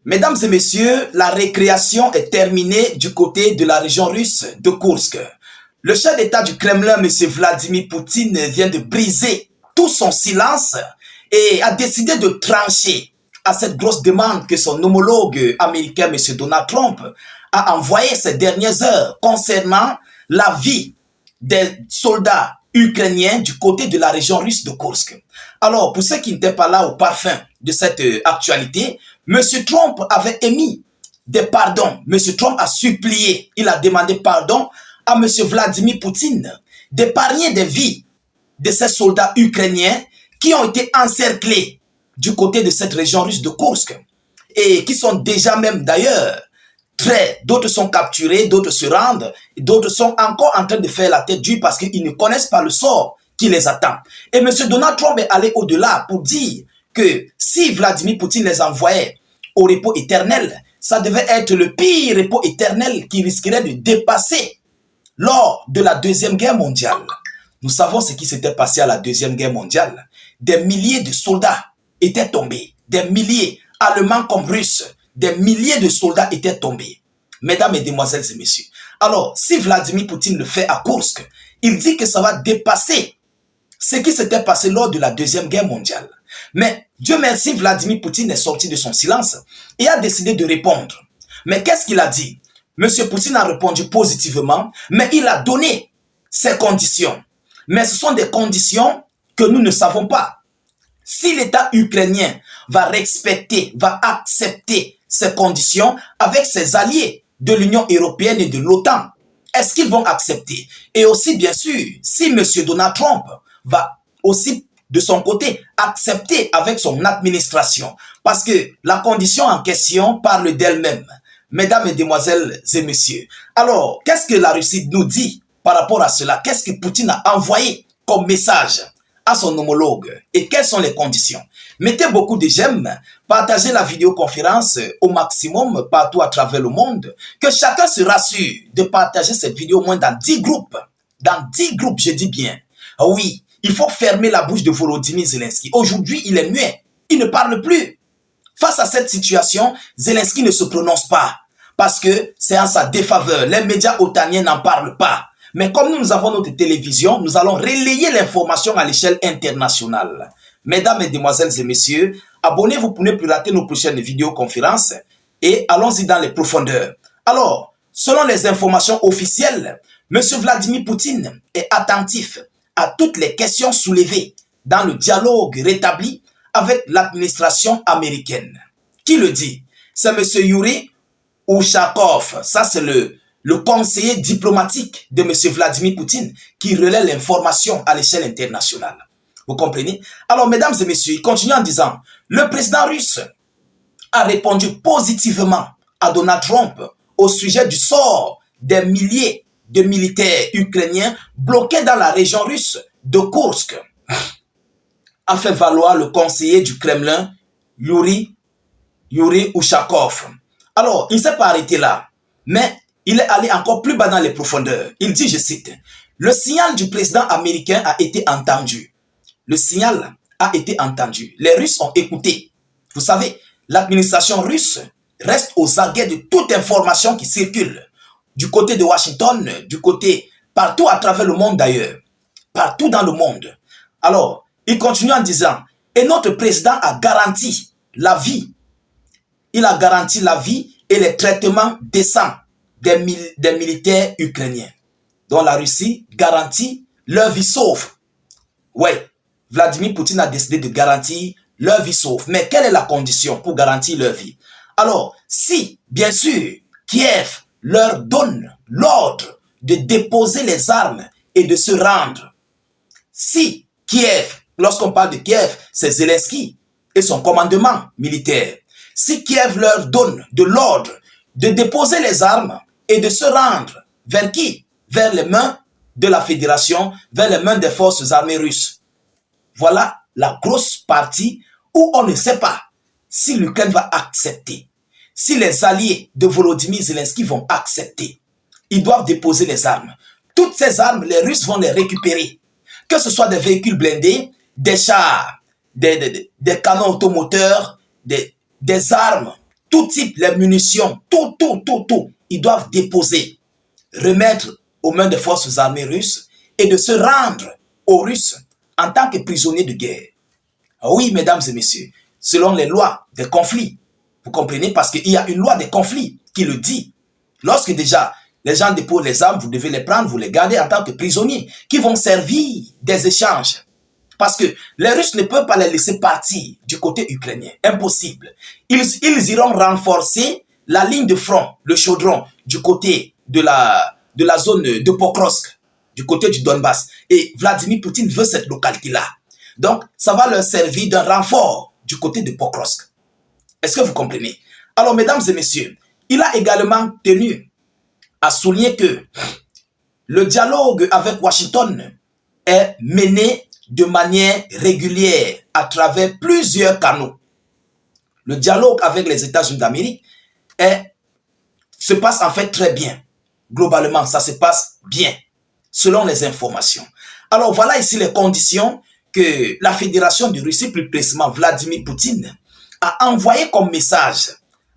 Mesdames et messieurs, la récréation est terminée du côté de la région russe de Koursk. Le chef d'État du Kremlin, M. Vladimir Poutine, vient de briser tout son silence et a décidé de trancher à cette grosse demande que son homologue américain, M. Donald Trump, a envoyée ces dernières heures concernant la vie des soldats ukrainiens du côté de la région russe de Koursk. Alors, pour ceux qui n'étaient pas là au parfum de cette actualité, M. Trump avait émis des pardons. M. Trump a supplié, il a demandé pardon à M. Vladimir Poutine d'épargner des vies de ces soldats ukrainiens qui ont été encerclés du côté de cette région russe de Koursk et qui sont déjà même d'ailleurs d'autres sont capturés, d'autres se rendent, d'autres sont encore en train de faire la tête dure parce qu'ils ne connaissent pas le sort qui les attend. Et M. Donald Trump est allé au-delà pour dire que si Vladimir Poutine les envoyait au repos éternel, ça devait être le pire repos éternel qui risquerait de dépasser lors de la Deuxième Guerre mondiale. Nous savons ce qui s'était passé à la Deuxième Guerre mondiale. Des milliers de soldats étaient tombés, des milliers, allemands comme russes, des milliers de soldats étaient tombés. Mesdames, mesdemoiselles et messieurs. Alors, si Vladimir Poutine le fait à Koursk, il dit que ça va dépasser ce qui s'était passé lors de la Deuxième Guerre mondiale. Mais Dieu merci, Vladimir Poutine est sorti de son silence et a décidé de répondre. Mais qu'est-ce qu'il a dit? Monsieur Poutine a répondu positivement, mais il a donné ses conditions. Mais ce sont des conditions que nous ne savons pas. Si l'État ukrainien va respecter, va accepter ces conditions avec ses alliés de l'Union européenne et de l'OTAN, est-ce qu'ils vont accepter? Et aussi, bien sûr, si M. Donald Trump va aussi, de son côté, accepter avec son administration, parce que la condition en question parle d'elle-même. Mesdames, mesdemoiselles et messieurs, alors, qu'est-ce que la Russie nous dit par rapport à cela? Qu'est-ce que Poutine a envoyé comme message à son homologue et quelles sont les conditions? Mettez beaucoup de j'aime, partagez la vidéoconférence au maximum partout à travers le monde, que chacun se rassure de partager cette vidéo au moins dans 10 groupes. Dans 10 groupes, je dis bien. Oui, il faut fermer la bouche de Volodymyr Zelensky. Aujourd'hui, il est muet, il ne parle plus. Face à cette situation, Zelensky ne se prononce pas parce que c'est en sa défaveur. Les médias otaniens n'en parlent pas. Mais comme nous avons notre télévision, nous allons relayer l'information à l'échelle internationale. Mesdames, mesdemoiselles et messieurs, abonnez-vous pour ne plus rater nos prochaines vidéoconférences et allons-y dans les profondeurs. Alors, selon les informations officielles, M. Vladimir Poutine est attentif à toutes les questions soulevées dans le dialogue rétabli avec l'administration américaine. Qui le dit? C'est M. Yuri Ushakov. Ça, c'est le conseiller diplomatique de M. Vladimir Poutine qui relaie l'information à l'échelle internationale. Vous comprenez? Alors, mesdames et messieurs, il continue en disant, le président russe a répondu positivement à Donald Trump au sujet du sort des milliers de militaires ukrainiens bloqués dans la région russe de Koursk, a fait valoir le conseiller du Kremlin, Yuri Ushakov. Alors, il ne s'est pas arrêté là, mais il est allé encore plus bas dans les profondeurs. Il dit, je cite, « Le signal du président américain a été entendu. Le signal a été entendu. Les Russes ont écouté. Vous savez, l'administration russe reste aux aguets de toute information qui circule. Du côté de Washington, du côté partout à travers le monde d'ailleurs. Partout dans le monde. Alors, il continue en disant, et notre président a garanti la vie. Il a garanti la vie et les traitements décents des militaires ukrainiens. Donc la Russie garantit leur vie sauve. Ouais, Vladimir Poutine a décidé de garantir leur vie sauve. Mais quelle est la condition pour garantir leur vie? Alors, si, bien sûr, Kiev leur donne l'ordre de déposer les armes et de se rendre. Si Kiev, lorsqu'on parle de Kiev, c'est Zelensky et son commandement militaire. Si Kiev leur donne de l'ordre de déposer les armes et de se rendre vers qui? Vers les mains de la fédération, vers les mains des forces armées russes. Voilà la grosse partie où on ne sait pas si l'Ukraine va accepter, si les alliés de Volodymyr Zelensky vont accepter. Ils doivent déposer les armes. Toutes ces armes, les Russes vont les récupérer. Que ce soit des véhicules blindés, des chars, des canons automoteurs, des armes tout type, les munitions, tout, ils doivent déposer, remettre aux mains des forces armées russes et de se rendre aux Russes en tant que prisonniers de guerre. Oui, mesdames et messieurs, selon les lois des conflits, vous comprenez, parce qu'il y a une loi des conflits qui le dit. Lorsque déjà les gens déposent les armes, vous devez les prendre, vous les gardez en tant que prisonniers qui vont servir des échanges. Parce que les Russes ne peuvent pas les laisser partir du côté ukrainien. Impossible. Ils iront renforcer la ligne de front, le chaudron, du côté de la zone de Pokrovsk, du côté du Donbass. Et Vladimir Poutine veut cette localité-là. Donc, ça va leur servir d'un renfort du côté de Pokrovsk. Est-ce que vous comprenez? Alors, mesdames et messieurs, il a également tenu à souligner que le dialogue avec Washington est mené de manière régulière à travers plusieurs canaux. Le dialogue avec les États-Unis d'Amérique se passe en fait très bien. Globalement, ça se passe bien, selon les informations. Alors voilà ici les conditions que la Fédération de Russie, plus précisément Vladimir Poutine, a envoyé comme message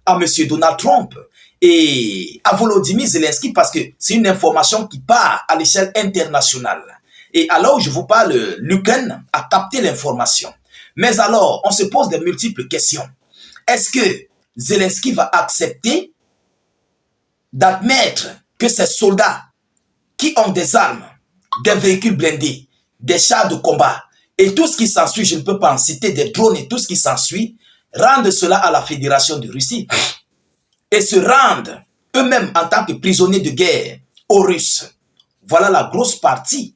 à M. Donald Trump et à Volodymyr Zelensky, parce que c'est une information qui part à l'échelle internationale. Et alors où je vous parle, l'Ukraine a capté l'information. Mais alors, on se pose de multiples questions. Est-ce que Zelensky va accepter d'admettre que ces soldats qui ont des armes, des véhicules blindés, des chars de combat et tout ce qui s'ensuit, je ne peux pas en citer, des drones et tout ce qui s'ensuit, rendent cela à la Fédération de Russie et se rendent eux-mêmes en tant que prisonniers de guerre aux Russes? Voilà la grosse partie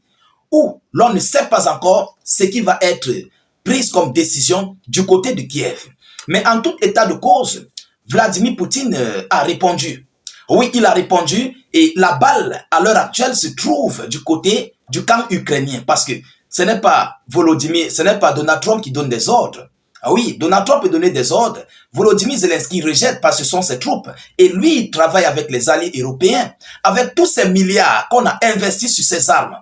où l'on ne sait pas encore ce qui va être pris comme décision du côté de Kiev. Mais en tout état de cause, Vladimir Poutine a répondu. Oui, il a répondu et la balle, à l'heure actuelle, se trouve du côté du camp ukrainien. Parce que ce n'est pas Donald Trump qui donne des ordres. Ah oui, Donald Trump peut donner des ordres. Volodymyr Zelensky rejette parce que ce sont ses troupes. Et lui, il travaille avec les alliés européens. Avec tous ces milliards qu'on a investis sur ces armes.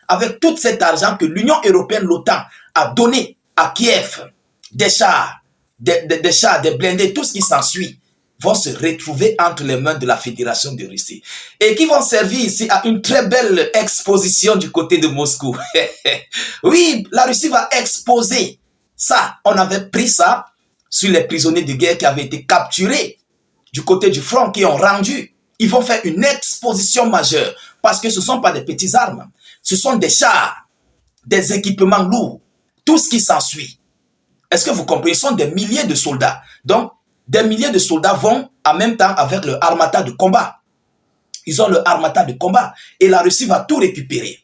Avec tout cet argent que l'Union européenne, l'OTAN, a donné à Kiev, des chars, des blindés, tout ce qui s'ensuit, vont se retrouver entre les mains de la Fédération de Russie. Et qui vont servir ici à une très belle exposition du côté de Moscou. Oui, la Russie va exposer ça. On avait pris ça sur les prisonniers de guerre qui avaient été capturés du côté du front, qui ont rendu. Ils vont faire une exposition majeure parce que ce ne sont pas des petites armes. Ce sont des chars, des équipements lourds, tout ce qui s'ensuit. Est-ce que vous comprenez? Ce sont des milliers de soldats. Donc, des milliers de soldats vont en même temps avec leur armata de combat. Ils ont leur armata de combat et la Russie va tout récupérer.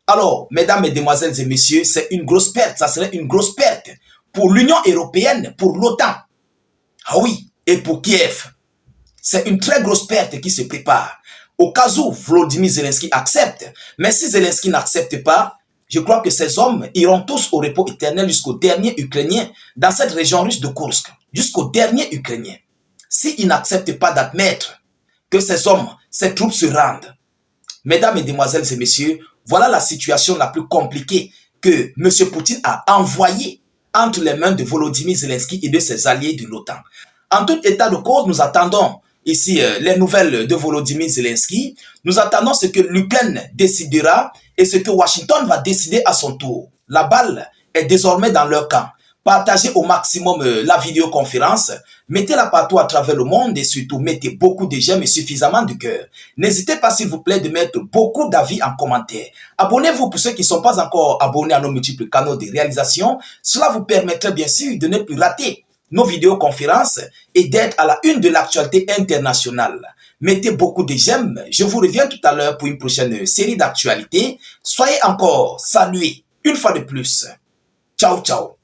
Alors, mesdames, mesdemoiselles et messieurs, c'est une grosse perte. Ça serait une grosse perte pour l'Union européenne, pour l'OTAN. Ah oui, et pour Kiev. C'est une très grosse perte qui se prépare. Au cas où Volodymyr Zelensky accepte, mais si Zelensky n'accepte pas, je crois que ces hommes iront tous au repos éternel jusqu'au dernier Ukrainien dans cette région russe de Kursk. Jusqu'au dernier Ukrainien. S'ils n'acceptent pas d'admettre que ces hommes, ces troupes se rendent. Mesdames, mesdemoiselles et messieurs, voilà la situation la plus compliquée que M. Poutine a envoyée entre les mains de Volodymyr Zelensky et de ses alliés de l'OTAN. En tout état de cause, nous attendons ici les nouvelles de Volodymyr Zelensky. Nous attendons ce que l'Ukraine décidera et ce que Washington va décider à son tour. La balle est désormais dans leur camp. Partagez au maximum la vidéoconférence, mettez-la partout à travers le monde et surtout mettez beaucoup de j'aime et suffisamment de cœur. N'hésitez pas s'il vous plaît de mettre beaucoup d'avis en commentaire. Abonnez-vous pour ceux qui ne sont pas encore abonnés à nos multiples canaux de réalisation. Cela vous permettrait bien sûr de ne plus rater nos vidéoconférences et d'être à la une de l'actualité internationale. Mettez beaucoup de j'aime. Je vous reviens tout à l'heure pour une prochaine série d'actualités. Soyez encore salués une fois de plus. Ciao, ciao.